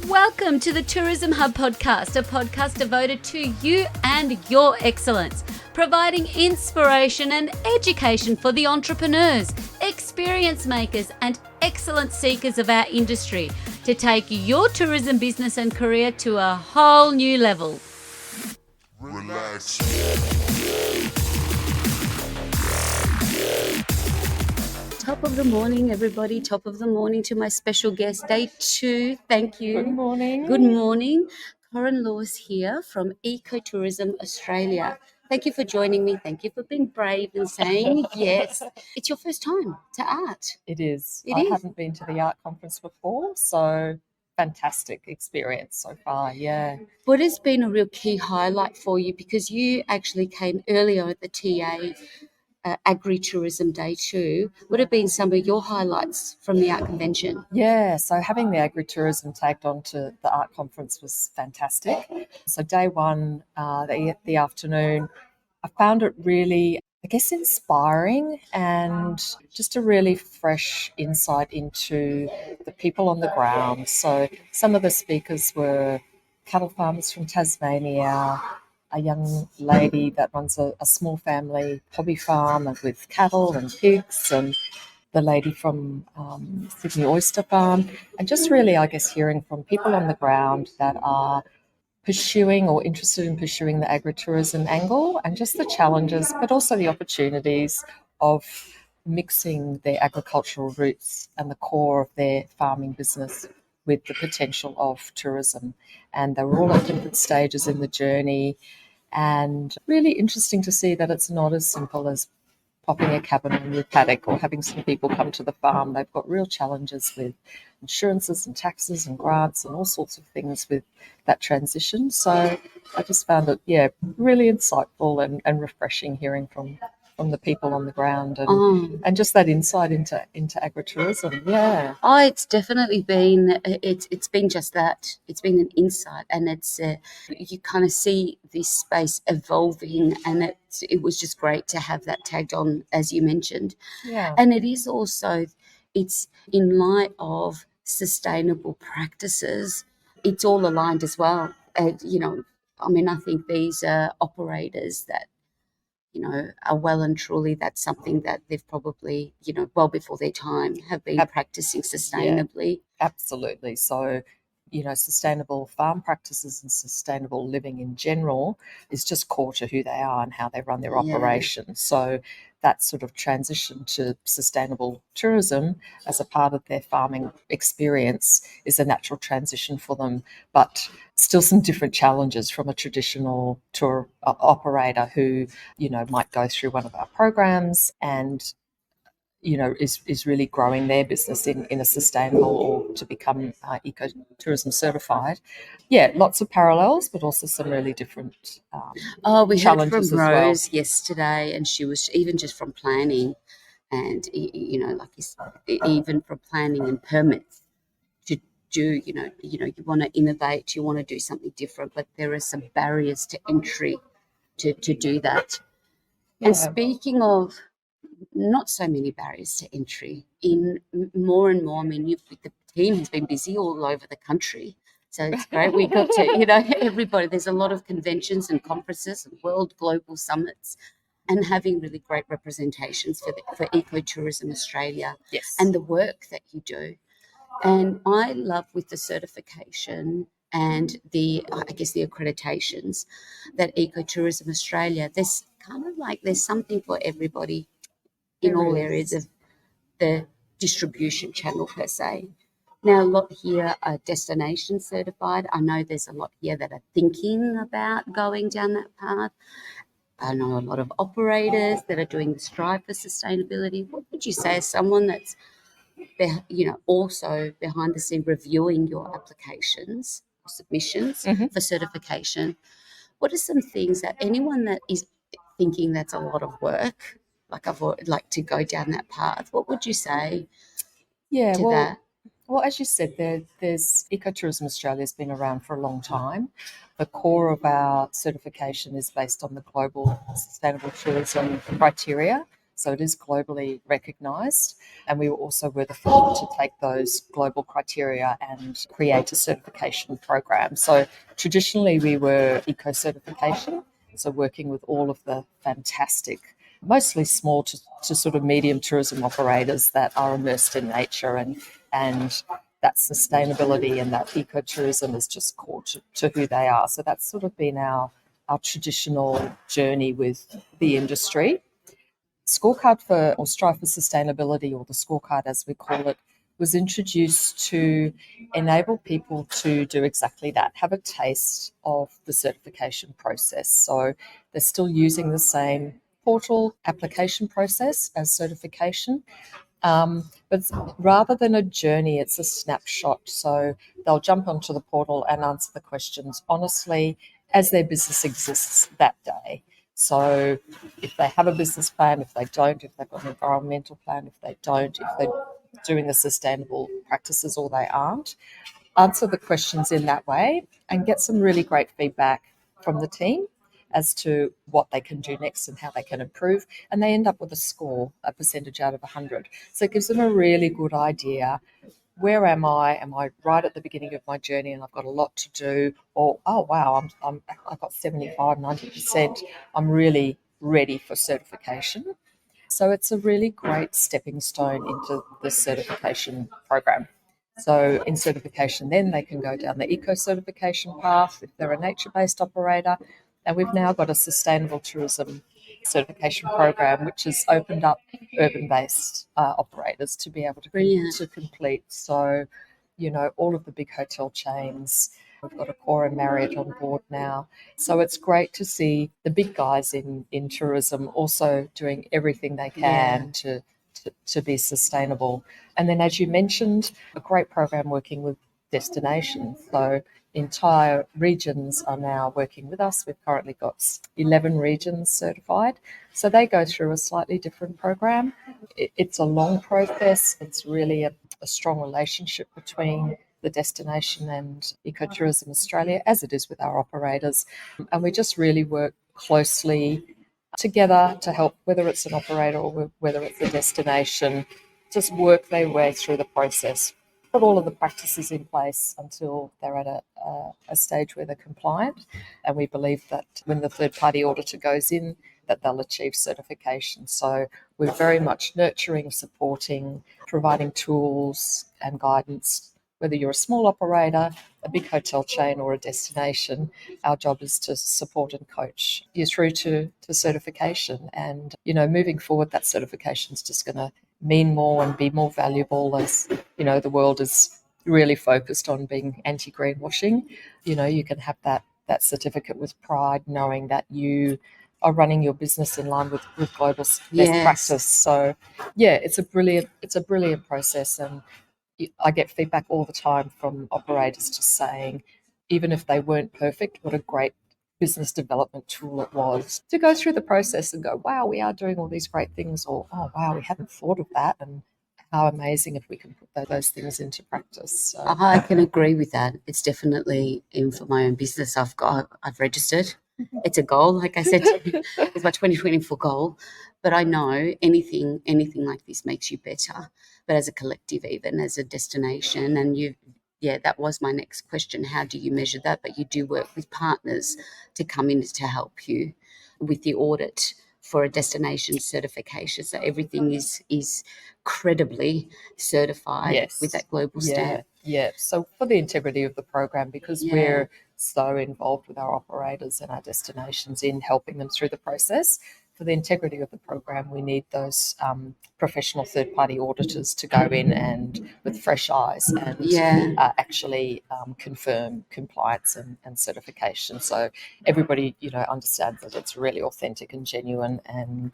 Welcome to the Tourism Hub podcast, a podcast devoted to you and your excellence, providing inspiration and education for the entrepreneurs, experience makers, and excellence seekers of our industry to take your tourism business and career to a whole new level. Relax. Top of the morning, everybody. Top of the morning to my special guest, day 2. Thank you. Good morning. Good morning. Corinne Lewis here from Ecotourism Australia. Thank you for joining me. Thank you for being brave and saying yes. It's your first time to art. It is. It I is. haven't been to the art conference before, so fantastic experience so far, yeah. What has been a real key highlight for you? Because you actually came earlier at the TA Agritourism Day 2. Would have been some of your highlights from the art convention? Yeah, so having the agritourism tagged onto the art conference was fantastic. So day 1, the afternoon, I found it really, inspiring and just a really fresh insight into the people on the ground. So some of the speakers were cattle farmers from Tasmania, a young lady that runs a small family hobby farm with cattle and pigs, and the lady from Sydney Oyster Farm, and just really, hearing from people on the ground that are pursuing or interested in pursuing the agritourism angle, and just the challenges, but also the opportunities of mixing their agricultural roots and the core of their farming business with the potential of tourism. And they were all at different stages in the journey, and really interesting to see that it's not as simple as popping a cabin on your paddock or having some people come to the farm. They've got real challenges with insurances and taxes and grants and all sorts of things with that transition. So I just found it, really insightful and refreshing hearing from the people on the ground and just that insight into agritourism. Yeah. Oh, it's definitely been, it's been just that. It's been an insight, and it's, you kind of see this space evolving, and it was just great to have that tagged on, as you mentioned. Yeah. And it is also, it's in light of sustainable practices, it's all aligned as well. I think these are operators that, are well and truly, that's something that they've probably, well before their time have been practicing sustainably. Yeah, absolutely. So, sustainable farm practices and sustainable living in general is just core to who they are and how they run their operations. So that sort of transition to sustainable tourism as a part of their farming experience is a natural transition for them, but still some different challenges from a traditional tour operator who, might go through one of our programs and is really growing their business in a sustainable or to become ecotourism certified. Yeah, lots of parallels, but also some really different we heard challenges from as well. Rose yesterday, and she was even just from planning, and like you said, even from planning and permits to do, you want to innovate, you want to do something different, but there are some barriers to entry to do that. Yeah. And speaking of not so many barriers to entry, in more and more, the team has been busy all over the country. So it's great. We got to, everybody, there's a lot of conventions and conferences and world global summits, and having really great representations for Ecotourism Australia. Yes. And the work that you do. And I love with the certification and the accreditations that Ecotourism Australia, there's kind of like there's something for everybody in all areas of the distribution channel per se. Now, a lot here are destination certified. I know there's a lot here that are thinking about going down that path. I know a lot of operators that are doing the strive for sustainability. What would you say as someone that's, also behind the scene reviewing your applications or submissions for certification? What are some things that anyone that is thinking that's a lot of work, like to go down that path, what would you say to that? Well, as you said, there's Ecotourism Australia has been around for a long time. The core of our certification is based on the global sustainable tourism criteria. So it is globally recognised. And we also were the first to take those global criteria and create a certification program. So traditionally we were eco-certification, so working with all of the fantastic, mostly small to sort of medium tourism operators that are immersed in nature, and that sustainability and that ecotourism is just core to who they are. So that's sort of been our traditional journey with the industry. Scorecard for, or Strive for Sustainability, or the scorecard as we call it, was introduced to enable people to do exactly that, have a taste of the certification process. So they're still using the same portal application process as certification, but rather than a journey, it's a snapshot. So they'll jump onto the portal and answer the questions honestly as their business exists that day. So if they have a business plan, if they don't, if they've got an environmental plan, if they don't, if they're doing the sustainable practices or they aren't, answer the questions in that way and get some really great feedback from the team as to what they can do next and how they can improve. And they end up with a score, a percentage out of 100. So it gives them a really good idea. Where am I? Am I right at the beginning of my journey and I've got a lot to do? Or, oh, wow, I've got 75, 90%. I'm really ready for certification. So it's a really great stepping stone into the certification program. So in certification, then they can go down the eco certification path if they're a nature-based operator. And we've now got a sustainable tourism certification program, which has opened up urban-based operators to be able to complete. So, you know, all of the big hotel chains. We've got a Corinne Marriott on board now. So it's great to see the big guys in tourism also doing everything they can to be sustainable. And then, as you mentioned, a great program working with destinations. So entire regions are now working with us. We've currently got 11 regions certified. So they go through a slightly different program. It's a long process. It's really a strong relationship between the destination and Ecotourism Australia, as it is with our operators. And we just really work closely together to help, whether it's an operator or whether it's a destination, just work their way through the process, put all of the practices in place until they're at a stage where they're compliant. And we believe that when the third-party auditor goes in, that they'll achieve certification. So we're very much nurturing, supporting, providing tools and guidance. Whether you're a small operator, a big hotel chain, or a destination, our job is to support and coach you through to certification. And, you know, moving forward, that certification is just going to mean more and be more valuable as, you know, the world is really focused on being anti-greenwashing. You know, you can have that certificate with pride, knowing that you are running your business in line with global best practice. So, yeah, it's a brilliant process, and I get feedback all the time from operators just saying, even if they weren't perfect, what a great business development tool it was to go through the process and go, wow, we are doing all these great things, or, oh, wow, we hadn't thought of that, and how amazing if we can put those things into practice. So. I can agree with that. It's definitely for my own business. I've registered. It's a goal, like I said, it's my 2024 goal. But I know anything like this makes you better. But as a collective, even as a destination, and that was my next question. How do you measure that? But you do work with partners to come in to help you with the audit for a destination certification. So everything is credibly certified with that global stamp. Yeah. So for the integrity of the program, because we're so involved with our operators and our destinations in helping them through the process, for the integrity of the program, we need those professional third-party auditors to go in and with fresh eyes and actually confirm compliance and certification. So everybody, you know, understands that it's really authentic and genuine, and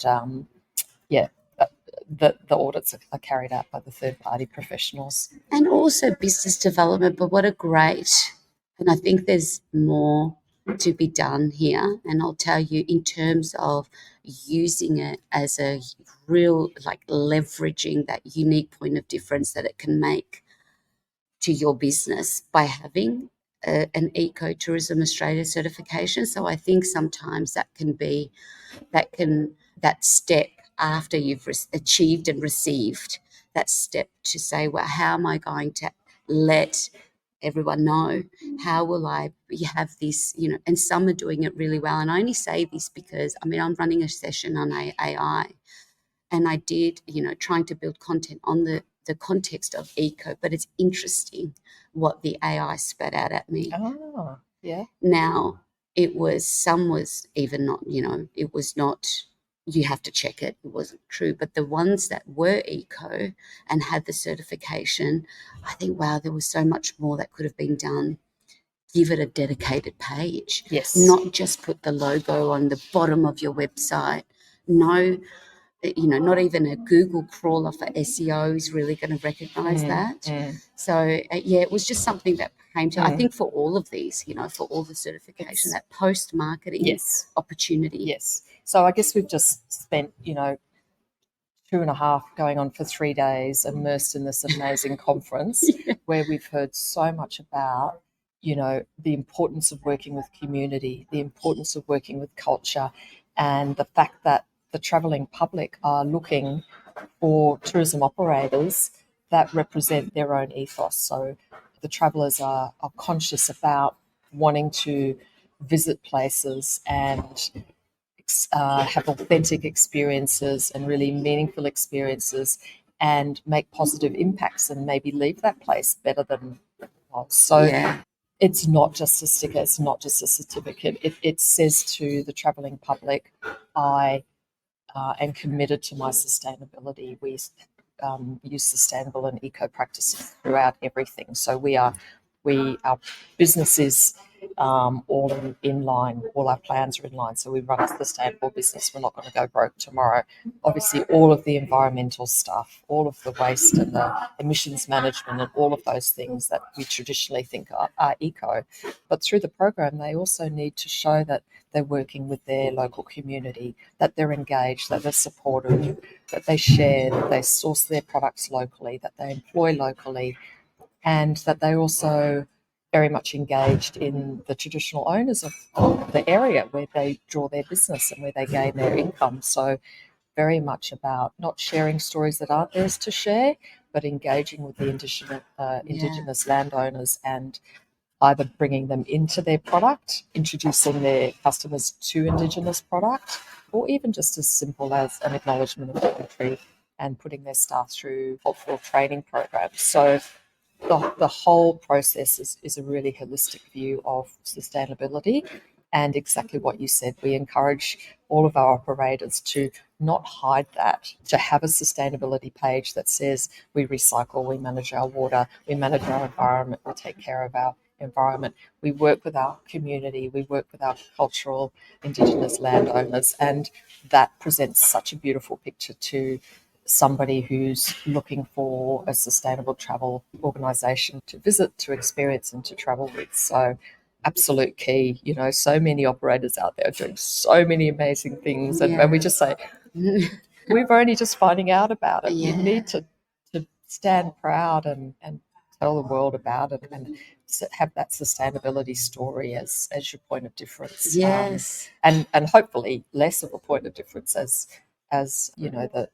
the audits are carried out by the third-party professionals. And also business development, but what a great, and I think there's more to be done here. And I'll tell you, in terms of using it as a real, like leveraging that unique point of difference that it can make to your business by having an Ecotourism Australia certification. So I think sometimes that step after you've achieved and received that step to say, well, how am I going to let everyone know? How will I have this, and some are doing it really well. And I only say this because, I'm running a session on AI, and I did, trying to build content on the context of eco, but it's interesting what the AI spat out at me. Oh, yeah. Now, some was even not, it was not, you have to check it, it wasn't true. But the ones that were eco and had the certification, I think, wow, there was so much more that could have been done. Give it a dedicated page. Yes. Not just put the logo on the bottom of your website. No, not even a Google crawler for SEO is really going to recognize that. So, it was just something that came to, I think, for all of these, for all the certification, that post-marketing opportunity. Yes. So I guess we've just spent, 2.5 going on for 3 days immersed in this amazing conference where we've heard so much about, the importance of working with community, the importance of working with culture, and the fact that the travelling public are looking for tourism operators that represent their own ethos. So the travellers are conscious about wanting to visit places and have authentic experiences and really meaningful experiences and make positive impacts and maybe leave that place better than it was. So it's not just a sticker, it's not just a certificate. It says to the travelling public, I am committed to my sustainability. We use sustainable and eco practices throughout everything. So our business is all in line. All our plans are in line. So we run a sustainable business. We're not going to go broke tomorrow. Obviously, all of the environmental stuff, all of the waste and the emissions management and all of those things that we traditionally think are eco. But through the program, they also need to show that they're working with their local community, that they're engaged, that they're supportive, that they share, that they source their products locally, that they employ locally, and that they're also very much engaged in the traditional owners of the area where they draw their business and where they gain their income. So very much about not sharing stories that aren't theirs to share, but engaging with the Indigenous landowners and either bringing them into their product, introducing their customers to Indigenous product, or even just as simple as an acknowledgement of the country and putting their staff through cultural training programs. So the whole process is a really holistic view of sustainability. And exactly what you said, we encourage all of our operators to not hide that, to have a sustainability page that says we recycle, we manage our water, we manage our environment, we take care of our environment. We work with our community, we work with our cultural Indigenous landowners, and that presents such a beautiful picture to somebody who's looking for a sustainable travel organisation to visit, to experience and to travel with. So absolute key, so many operators out there doing so many amazing things, and we just say we're only just finding out about it. You need to stand proud and tell the world about it and have that sustainability story as your point of difference. And hopefully less of a point of difference as the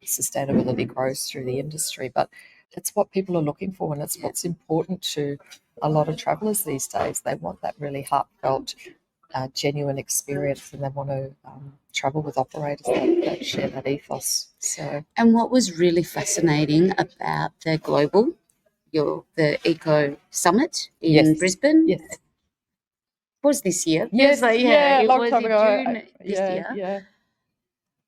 sustainability grows through the industry. But it's what people are looking for, and it's what's important to a lot of travellers these days. They want that really heartfelt, genuine experience, and they want to travel with operators that share that ethos. So, and what was really fascinating about the Eco Summit in Brisbane was this year. It was time in ago. June this year. Yeah.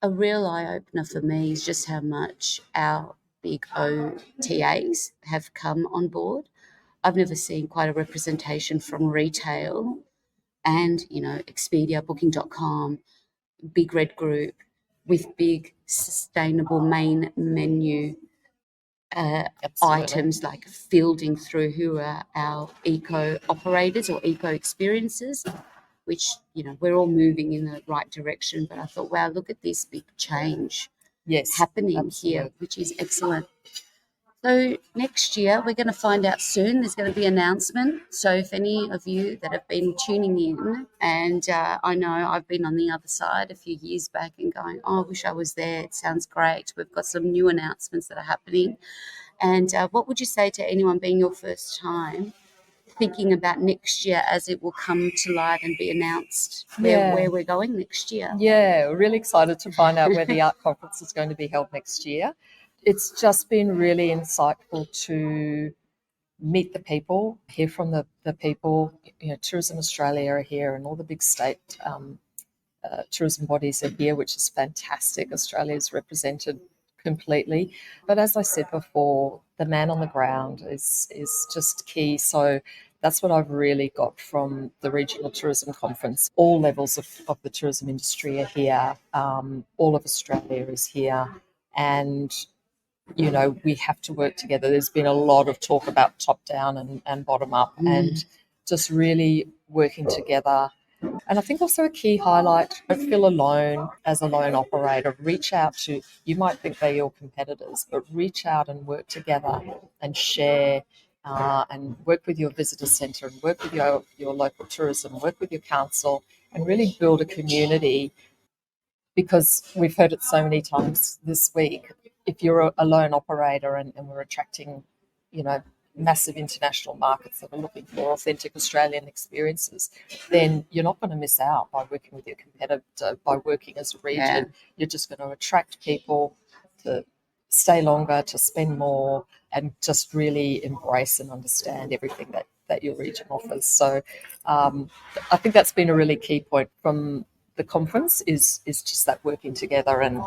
A real eye-opener for me is just how much our big OTAs have come on board. I've never seen quite a representation from retail and, Expedia, Booking.com, Big Red Group, with big sustainable main menu items like fielding through who are our eco operators or eco experiences, which, we're all moving in the right direction. But I thought, wow, look at this big change happening here, which is excellent. So next year, we're going to find out soon. There's going to be an announcement. So if any of you that have been tuning in, and I know I've been on the other side a few years back and going, oh, I wish I was there. It sounds great. We've got some new announcements that are happening. And what would you say to anyone being your first time thinking about next year as it will come to light and be announced where we're going next year? Yeah, we're really excited to find out where the art conference is going to be held next year. It's just been really insightful to meet the people, hear from the people. Tourism Australia are here and all the big state tourism bodies are here, which is fantastic. Australia is represented completely. But as I said before, the man on the ground is just key. So that's what I've really got from the Regional Tourism Conference. All levels of the tourism industry are here. All of Australia is here. And we have to work together. There's been a lot of talk about top down and bottom up, and just really working together. And I think also a key highlight, don't feel alone as a lone operator. Reach out to, you might think they're your competitors, but reach out and work together and share and work with your visitor centre and work with your local tourism, work with your council, and really build a community. Because we've heard it so many times this week, if you're a lone operator and we're attracting, massive international markets that are looking for authentic Australian experiences, then you're not going to miss out by working with your competitor, by working as a region. Yeah. You're just going to attract people to stay longer, to spend more, and just really embrace and understand everything that your region offers. So I think that's been a really key point from the conference is just that working together and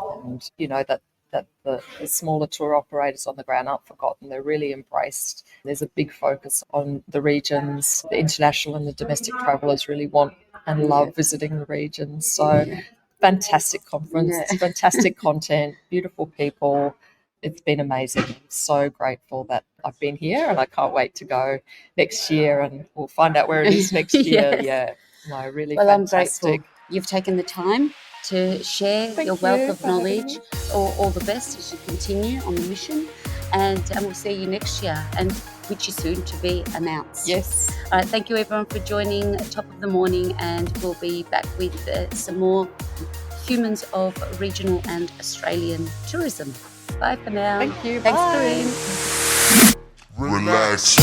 that the smaller tour operators on the ground aren't forgotten. They're really embraced. There's a big focus on the regions. The international and the domestic travellers really want and love visiting the regions. So fantastic conference, fantastic content, beautiful people. It's been amazing. I'm so grateful that I've been here and I can't wait to go next year, and we'll find out where it is next year. Yeah, no, really fantastic. I'm grateful you've taken the time to share your wealth of knowledge. All the best as you continue on the mission, and we'll see you next year, and which is soon to be announced. Yes. All right, thank you everyone for joining Top of the Morning, and we'll be back with some more humans of regional and Australian tourism. Bye for now. Thank you. Thanks, Bye. Corinne. Relax.